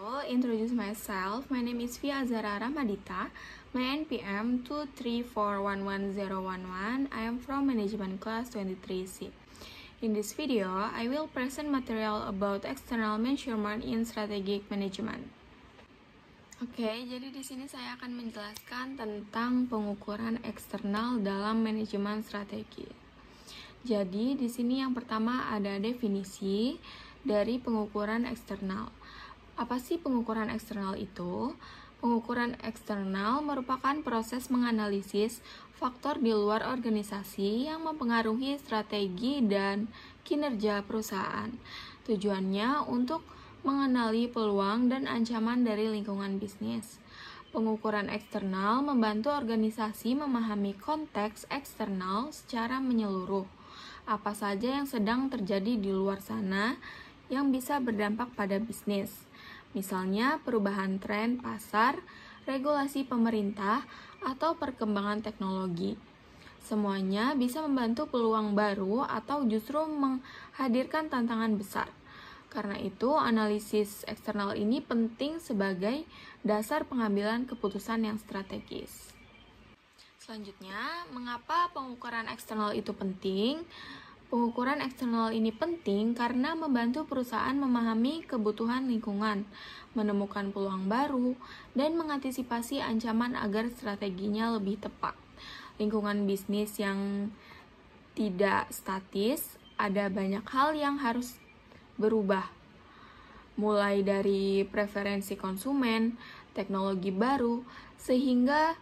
will introduce myself. My name is Via Azara Ramadita. My NPM 234110111. I am from Management Class 23C. In this video, I will present material about external measurement in strategic management. Oke, jadi di sini saya akan menjelaskan tentang pengukuran eksternal dalam manajemen strategi. Jadi di sini yang pertama ada definisi dari pengukuran eksternal. Apa sih pengukuran eksternal itu? Pengukuran eksternal merupakan proses menganalisis faktor di luar organisasi yang mempengaruhi strategi dan kinerja perusahaan. Tujuannya untuk mengenali peluang dan ancaman dari lingkungan bisnis. Pengukuran eksternal membantu organisasi memahami konteks eksternal secara menyeluruh. Apa saja yang sedang terjadi di luar sana yang bisa berdampak pada bisnis. Misalnya perubahan tren pasar, regulasi pemerintah, atau perkembangan teknologi. Semuanya bisa membantu peluang baru atau justru menghadirkan tantangan besar. Karena itu, analisis eksternal ini penting sebagai dasar pengambilan keputusan yang strategis. Selanjutnya, mengapa pengukuran eksternal itu penting? Pengukuran eksternal ini penting karena membantu perusahaan memahami kebutuhan lingkungan, menemukan peluang baru, dan mengantisipasi ancaman agar strateginya lebih tepat. Lingkungan bisnis yang tidak statis, ada banyak hal yang harus berubah, mulai dari preferensi konsumen, teknologi baru, sehingga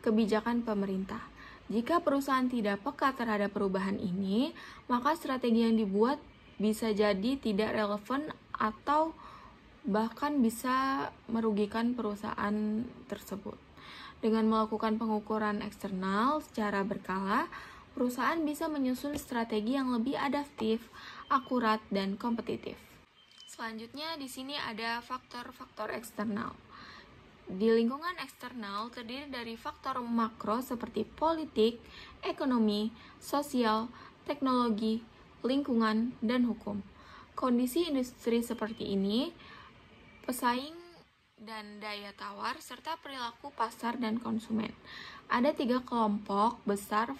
kebijakan pemerintah. Jika perusahaan tidak peka terhadap perubahan ini, maka strategi yang dibuat bisa jadi tidak relevan atau bahkan bisa merugikan perusahaan tersebut. Dengan melakukan pengukuran eksternal secara berkala, perusahaan bisa menyusun strategi yang lebih adaptif, akurat, dan kompetitif. Selanjutnya, di sini ada faktor-faktor eksternal. Di lingkungan eksternal terdiri dari faktor makro seperti politik, ekonomi, sosial, teknologi, lingkungan, dan hukum. Kondisi industri seperti ini, pesaing dan daya tawar, serta perilaku pasar dan konsumen. Ada 3 kelompok besar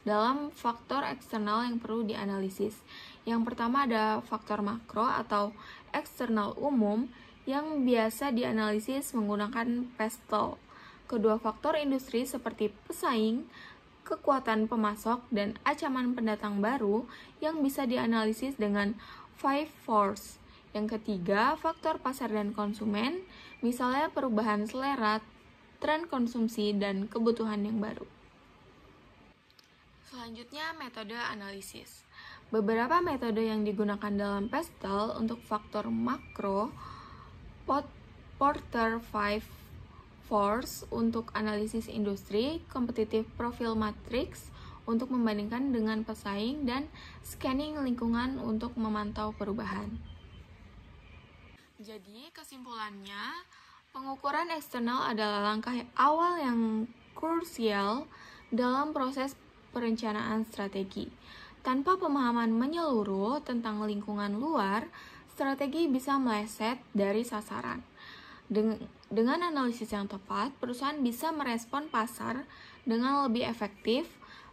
dalam faktor eksternal yang perlu dianalisis. Yang pertama ada faktor makro atau eksternal umum, yang biasa dianalisis menggunakan pestle. Kedua faktor industri seperti pesaing, kekuatan pemasok, dan ancaman pendatang baru yang bisa dianalisis dengan five force. Yang ketiga, faktor pasar dan konsumen, misalnya perubahan selera, tren konsumsi, dan kebutuhan yang baru. Selanjutnya, metode analisis. Beberapa metode yang digunakan dalam pestle untuk faktor makro, Porter 5 Force untuk analisis industri, kompetitif profil matrix untuk membandingkan dengan pesaing, dan scanning lingkungan untuk memantau perubahan. Jadi, kesimpulannya, pengukuran eksternal adalah langkah awal yang krusial dalam proses perencanaan strategi. Tanpa pemahaman menyeluruh tentang lingkungan luar, strategi bisa meleset dari sasaran. Dengan analisis yang tepat, perusahaan bisa merespon pasar dengan lebih efektif,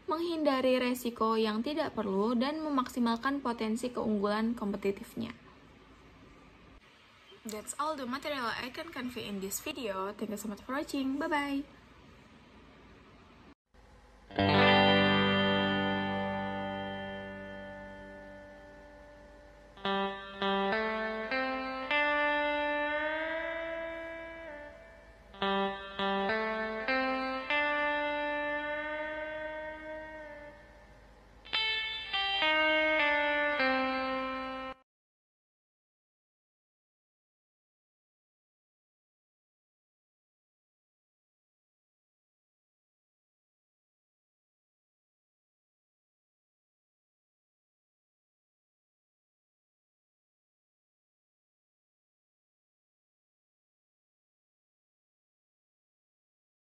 menghindari resiko yang tidak perlu, dan memaksimalkan potensi keunggulan kompetitifnya. That's all the material I can convey in this video. Thank you so much for watching. Bye-bye!